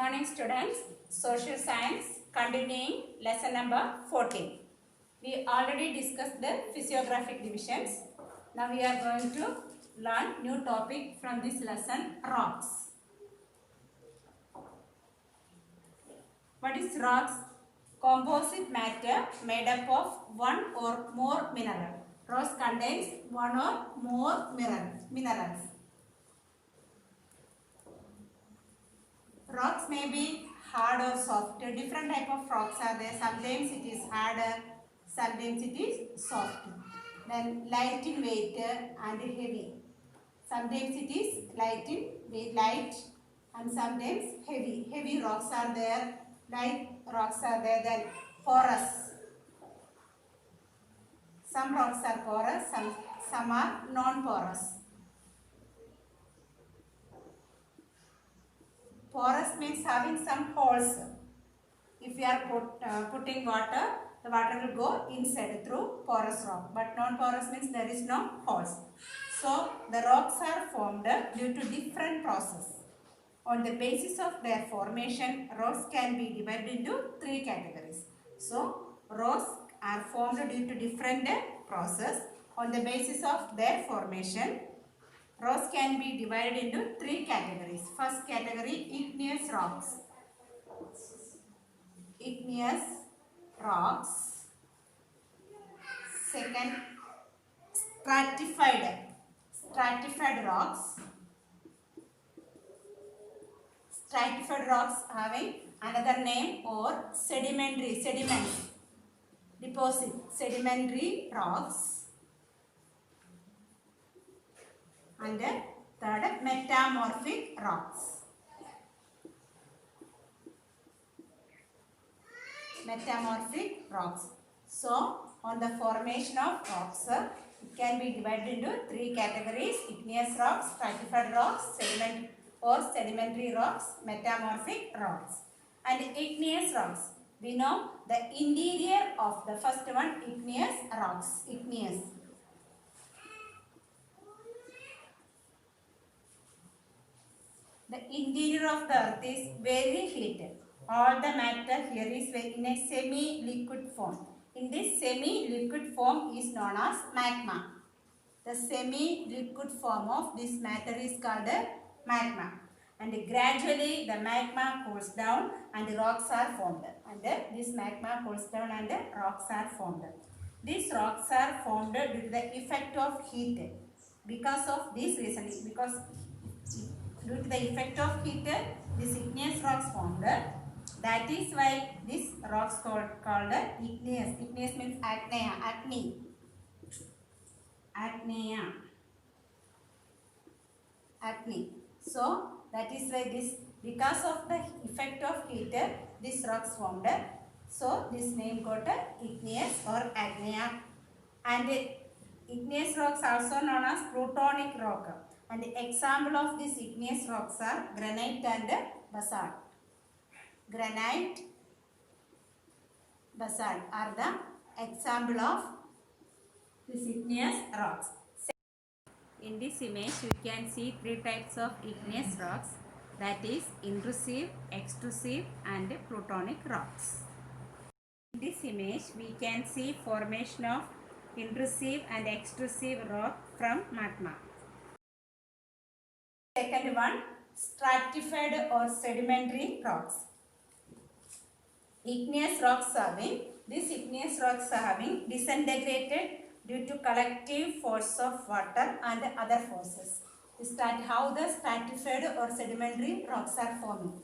morning students. Social science continuing lesson number 14. We already discussed the physiographic divisions. Now we are going to learn new topic from this lesson, rocks. What is rocks? Composite matter made up of one or more mineral. Rocks contains one or more minerals. Rocks may be hard or soft. Different type of rocks are there. Sometimes it is harder, sometimes it is soft. Then light in weight and heavy. Sometimes it is light and sometimes heavy. Heavy rocks are there, light rocks are there. Then porous. Some rocks are porous, some are non-porous. Porous means having some holes. If you are putting water, the water will go inside through porous rock. But non-porous means there is no holes. So the rocks are formed due to different processes. On the basis of their formation, rocks can be divided into three categories. So rocks are formed due to different processes. On the basis of their formation, rocks can be divided into three categories. First category, igneous rocks. Igneous rocks. Second, stratified rocks. Stratified rocks having another name or sediments, deposit, sedimentary rocks. And third, metamorphic rocks. Metamorphic rocks. So, on the formation of rocks, it can be divided into three categories: igneous rocks, stratified rocks, sedimentary rocks, metamorphic rocks. And igneous rocks, we know the interior of the first one, igneous rocks. Igneous. The interior of the earth is very heated. All the matter here is in a semi-liquid form. In this semi-liquid form is known as magma. The semi-liquid form of this matter is called magma. And gradually the magma cools down and rocks are formed. And this magma cools down and rocks are formed. These rocks are formed due to the effect of heat. Because of this reason, due to the effect of heat, this igneous rocks formed. That is why this rocks called igneous. Igneous means acne. So that is why because of the effect of heat, this rocks formed. So this name got igneous or acnea. And igneous rocks also known as plutonic rock. And the example of these igneous rocks are granite and basalt. Granite, basalt are the example of these igneous rocks. In this image, you can see three types of igneous rocks, that is intrusive, extrusive and plutonic rocks. In this image, we can see formation of intrusive and extrusive rock from magma. Second one, stratified or sedimentary rocks. These igneous rocks are having disintegrated due to collective force of water and other forces. How the stratified or sedimentary rocks are forming?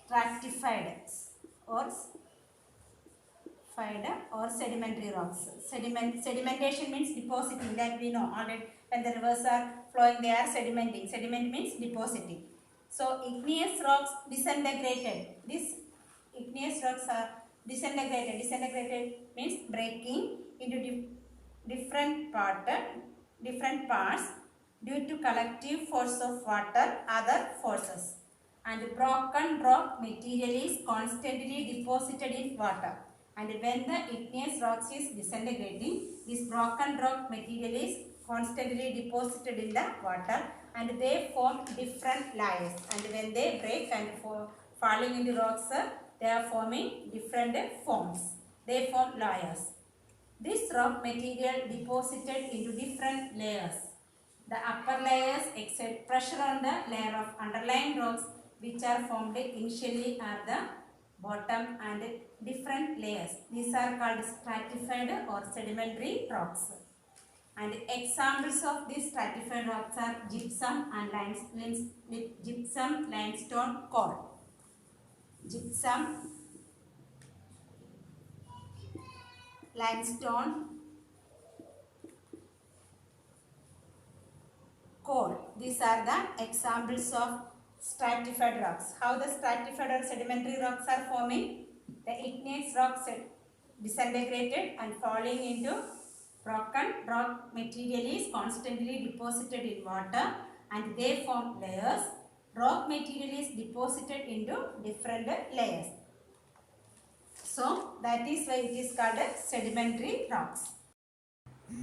Stratified or sedimentary rocks. Sedimentation means depositing, that we know already. When the rivers are flowing, they are sedimenting. Sediment means depositing. So igneous rocks disintegrated. These igneous rocks are disintegrated. Disintegrated means breaking into different parts due to collective force of water, other forces. And broken rock material is constantly deposited in water. And when the igneous rocks is disintegrating, this broken rock material is constantly deposited in the water and they form different layers. And when they break and falling into rocks, they are forming different forms. They form layers. This rock material deposited into different layers. The upper layers exert pressure on the layer of underlying rocks which are formed initially at the bottom and different layers. These are called stratified or sedimentary rocks. And examples of these stratified rocks are gypsum and gypsum, limestone, coal. Gypsum, limestone, coal. These are the examples of stratified rocks. How the stratified or sedimentary rocks are forming? The igneous rocks disintegrated and falling into broken rock material is constantly deposited in water and they form layers. Rock material is deposited into different layers. So that is why it is called as sedimentary rocks.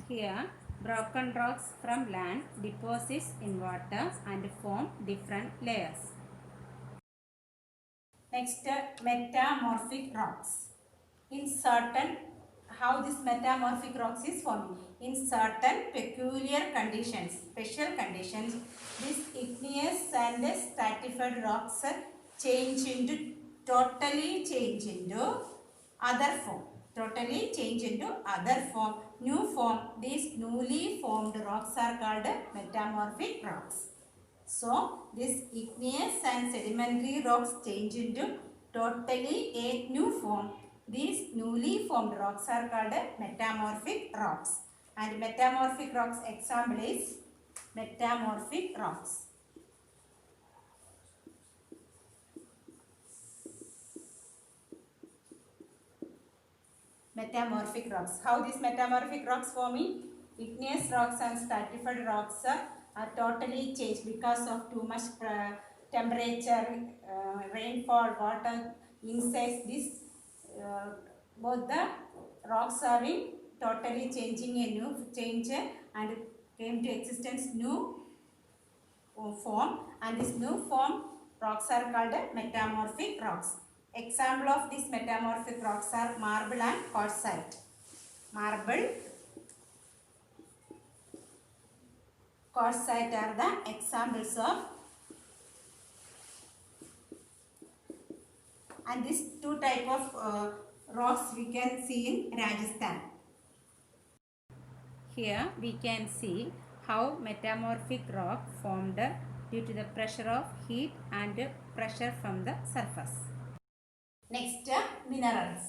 Here broken rocks from land deposits in water and form different layers. Next, metamorphic rocks. In certain, how this metamorphic rocks is forming? In certain peculiar conditions, special conditions, these igneous and stratified rocks totally change into other form. Totally change into other form, new form. These newly formed rocks are called metamorphic rocks. So, these igneous and sedimentary rocks change into totally a new form. These newly formed rocks are called metamorphic rocks. And metamorphic rocks example is metamorphic rocks. Metamorphic rocks. How these metamorphic rocks forming? Igneous rocks and stratified rocks are totally changed because of too much temperature, rainfall, water, insects. This both the rocks are in totally changing a new change and came to existence new form, and this new form rocks are called metamorphic rocks. Example of these metamorphic rocks are marble and quartzite. Marble, quartzite are the examples of, and these two type of rocks we can see in Rajasthan. Here we can see how metamorphic rock formed due to the pressure of heat and pressure from the surface. Next, minerals.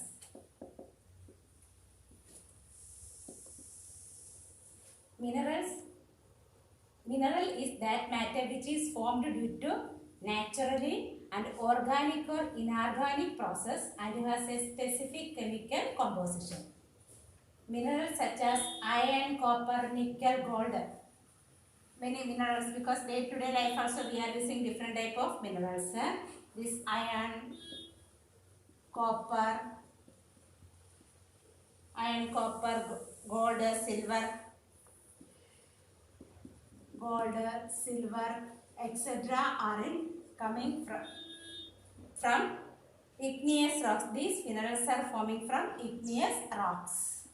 Mineral is that matter which is formed due to naturally and organic or inorganic process and has a specific chemical composition. Minerals such as iron, copper, nickel, gold. Many minerals, because day-to-day life also we are using different type of minerals. This iron, copper, gold, silver, etc. are coming from igneous rocks. These minerals are forming from igneous rocks.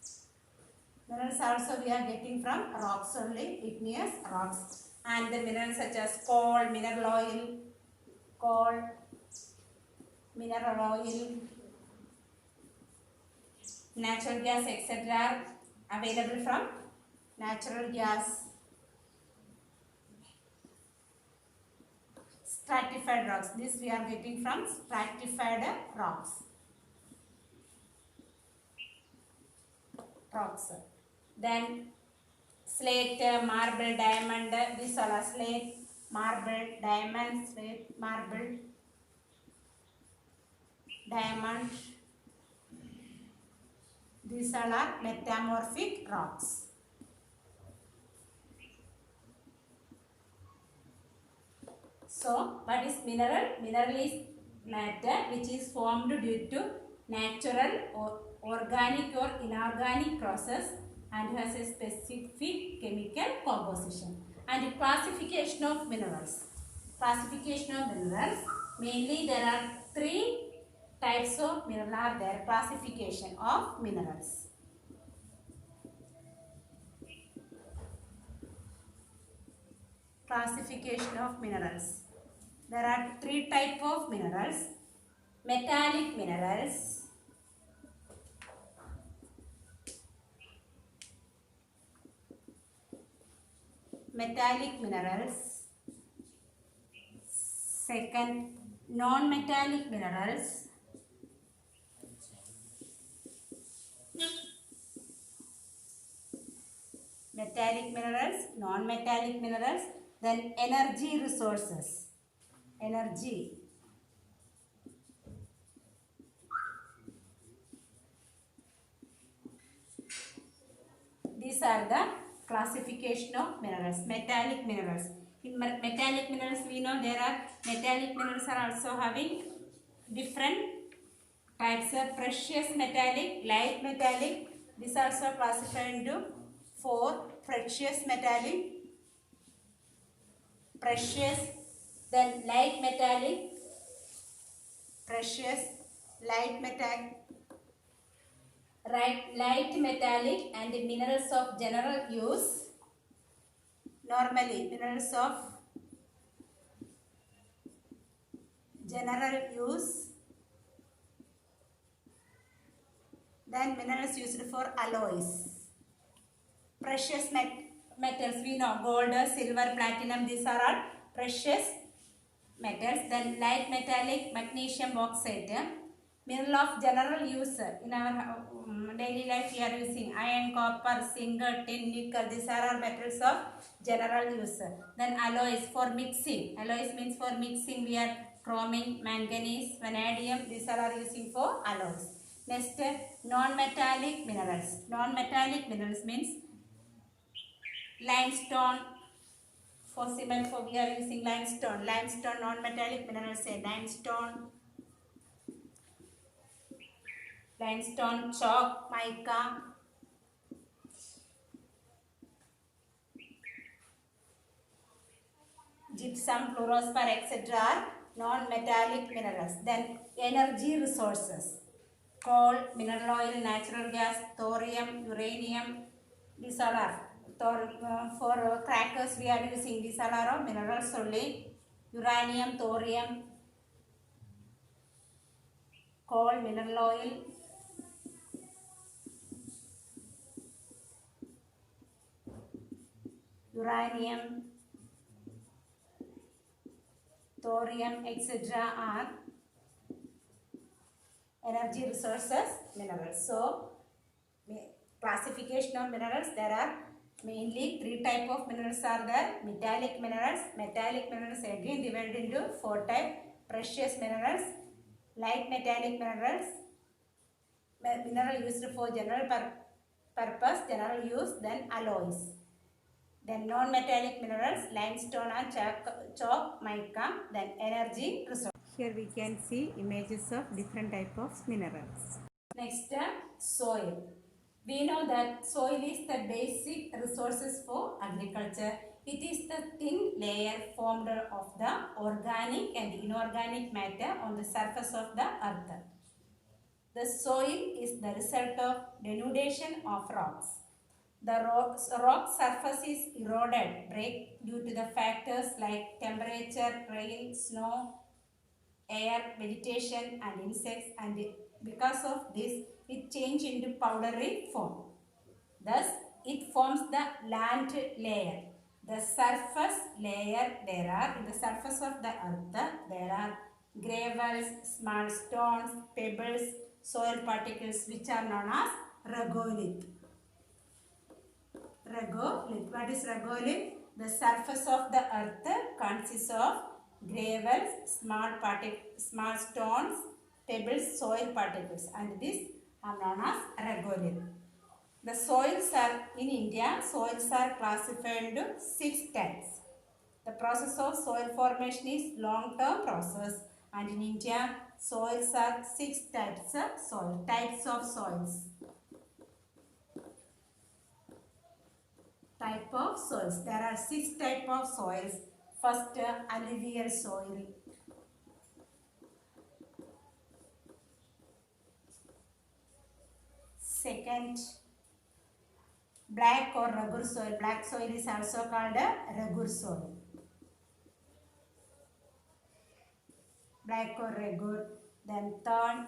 Minerals also we are getting from rocks only, igneous rocks. And the minerals such as coal, mineral oil, natural gas, etc. are available from natural gas. Stratified rocks. This we are getting from stratified rocks. Then slate, marble, diamond. These all are slate, marble, diamond, slate, marble, diamond. These all are metamorphic rocks. So, what is mineral? Mineral is matter which is formed due to natural or organic or inorganic process and has a specific chemical composition. And classification of minerals. Classification of minerals. Mainly there are three types of mineral are there. Classification of minerals. Classification of minerals. There are three types of minerals. Metallic minerals. Metallic minerals. Second, non-metallic minerals. Metallic minerals, non-metallic minerals, then energy resources. Energy. These are the classification of minerals. Metallic minerals. In metallic minerals, we know there are metallic minerals are also having different types of precious metallic, light metallic. This also classified into four: precious metallic, precious, then light metallic, precious, light metallic, light metallic, and minerals of general use. Normally, minerals of general use. Then minerals used for alloys. Precious metals, we know gold, silver, platinum, these are all precious metals. Then light metallic, magnesium bauxite. Mineral of general use. In our daily life we are using iron, copper, zinc, tin, nickel. These are all metals of general use. Then alloys for mixing. Alloys means for mixing we are chromium, manganese, vanadium. These are all using for alloys. Next, non-metallic minerals. Non-metallic minerals means limestone. For cement, for we are using limestone. Limestone, non-metallic minerals say limestone. Limestone, chalk, mica. Gypsum, fluorspar, etc. are non-metallic minerals. Then energy resources. Coal, mineral oil, natural gas, thorium, uranium. These all are. For crackers we are using these all are minerals only. Uranium, thorium, coal, mineral oil, uranium, thorium, etc. are energy resources minerals. So, classification of minerals, there are mainly three type of minerals are there. Metallic minerals. Metallic minerals again divided into four type. Precious minerals, light metallic minerals, mineral used for general purpose, general use, then alloys. Then non-metallic minerals, limestone and chalk, mica, then energy resource. Here we can see images of different type of minerals. Next, soil. We know that soil is the basic resources for agriculture. It is the thin layer formed of the organic and inorganic matter on the surface of the earth. The soil is the result of denudation of rocks. The rock surface is eroded, break due to the factors like temperature, rain, snow, air, vegetation and insects, and because of this it changes into powdery form. Thus it forms the land layer. The surface layer, there are in the surface of the earth there are gravels, small stones, pebbles, soil particles which are known as regolith. Regolith. What is regolith? The surface of the earth consists of gravels, small stones, pebbles, soil particles, and these are known as regolith. The soils are in India. Soils are classified into 6 types. The process of soil formation is long-term process, and in India soils are 6 types of soil. Types of soils. type of soils. There are 6 type of soils. First, alluvial soil. Second, black or rugged soil. Black soil is also called a rugged soil. Black or rugged. Then third,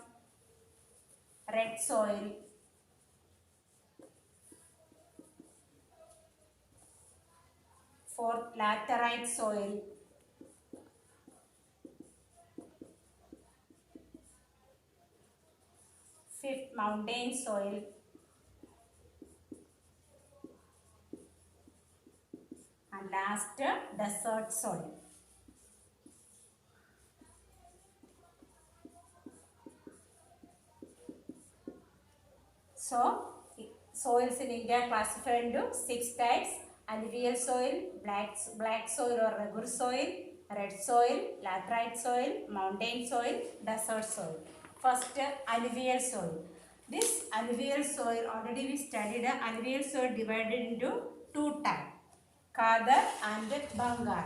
red soil. Fourth, laterite soil. Fifth, mountain soil. And last, desert soil. So, soils in India classified into 6 types: alluvial soil, black soil or rugged soil, red soil, laterite soil, mountain soil, desert soil. First, alluvial soil. This alluvial soil, already we studied alluvial soil divided into 2 types: Khadar and Bangar.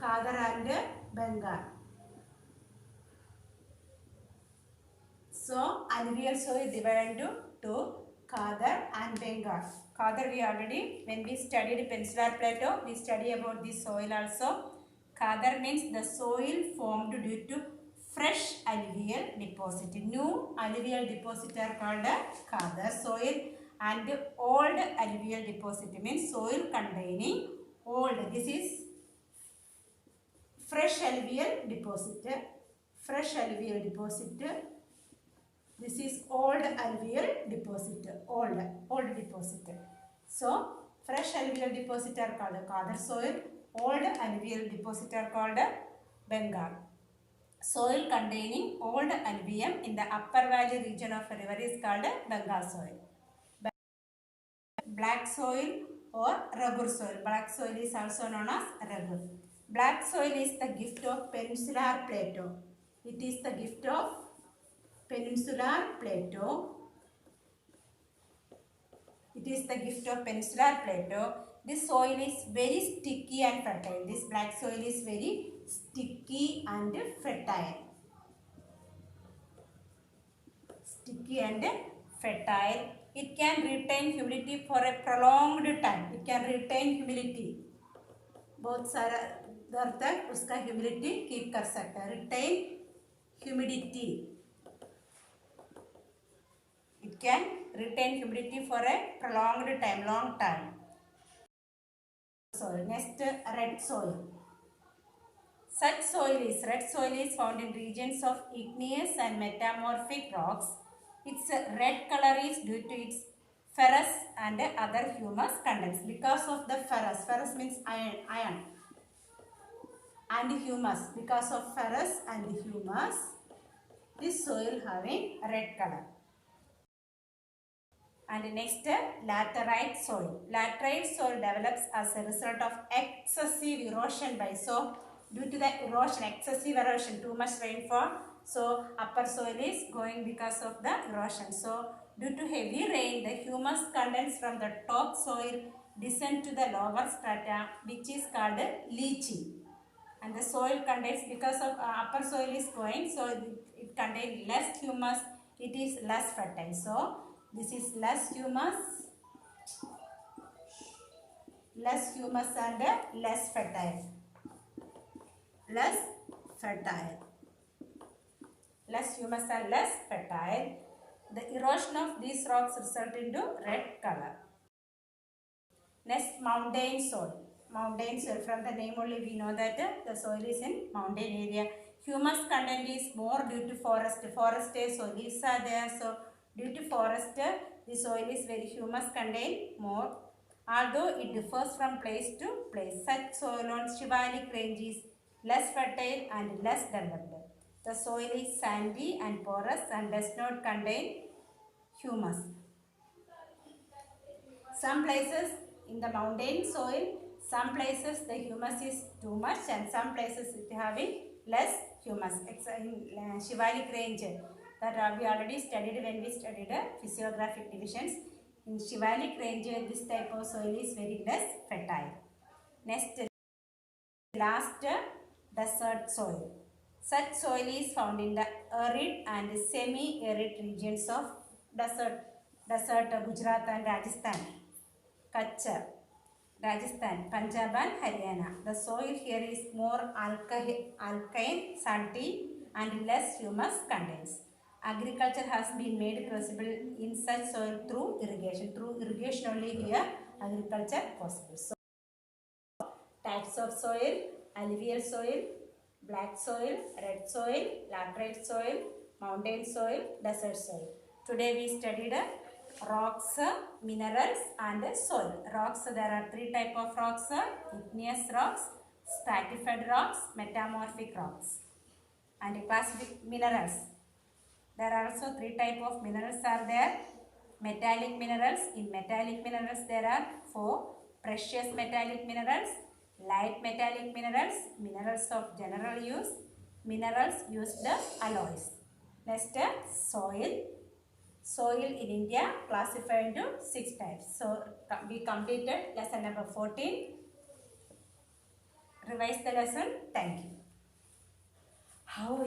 Khadar and Bangar. So, alluvial soil divided into 2, Khadar and Bangar. Khadar we already, when we studied Peninsular Plateau, we study about this soil also. Khadar means the soil formed due to fresh alluvial deposit. New alluvial deposit are called Khadar soil, and old alluvial deposit means soil containing old. This is fresh alluvial deposit. Fresh alluvial deposit. This is old alluvial deposit. Old deposit. So, fresh alluvial deposit are called Khadar soil. Old alluvial deposit are called Bangar. Soil containing old alluvium in the upper valley region of a river is called Bengal soil. Black soil or rugged soil. Black soil is also known as rugged. Black soil is the gift of Peninsular Plateau. It is the gift of Peninsular Plateau. It is the gift of Peninsular Plateau. This soil is very sticky and fertile. This black soil is very sticky and fertile. Sticky and fertile. It can retain humidity for a prolonged time. It can retain humidity. बहुत सारा देर तक उसका humidity keep कर सकता है. Retain humidity. It can retain humidity for a prolonged time, long time. Soil. Next, red soil. Red soil is found in regions of igneous and metamorphic rocks. Its red color is due to its ferrous and other humus contents. Because of the ferrous means iron, and humus. Because of ferrous and humus, this soil having red color. And next, laterite soil. Laterite soil develops as a result of excessive erosion by due to the erosion, excessive erosion, too much rainfall. So upper soil is going because of the erosion. So due to heavy rain, the humus contents from the top soil descend to the lower strata, which is called leaching. And the soil contains, because of upper soil is going, so it contains less humus. It is less fertile. So this is less humus and less fertile. Less humus and less fertile. The erosion of these rocks result into red color. Next, mountain soil. Mountain soil, from the name only we know that the soil is in mountain area. Humus content is more due to forest. So leaves are there. So due to forest, the soil is very humus contain more. Although it differs from place to place. Such soil on Shivalik range is less fertile and less developed. The soil is sandy and porous and does not contain humus. Some places in the mountain soil, some places the humus is too much and some places it having less humus. In Shivalik range, that we already studied when we studied physiographic divisions. In Shivalik range, this type of soil is very less fertile. Next, last, desert soil. Such soil is found in the arid and semi-arid regions of desert Gujarat and Rajasthan, Kutch, Rajasthan, Punjab and Haryana. The soil here is more alkaline, salty and less humus contents. Agriculture has been made possible in such soil through irrigation. Through irrigation only here agriculture possible. So, types of soil: alluvial soil, black soil, red soil, laterite soil, mountain soil, desert soil. Today we studied rocks, minerals and soil. Rocks, there are three types of rocks: igneous rocks, stratified rocks, metamorphic rocks. And classific minerals. There are also three types of minerals are there. Metallic minerals. In metallic minerals there are four: precious metallic minerals, light metallic minerals, minerals of general use, minerals used alloys. Next, soil. Soil in India classified into 6 types. So we completed lesson number 14. Revise the lesson. Thank you. How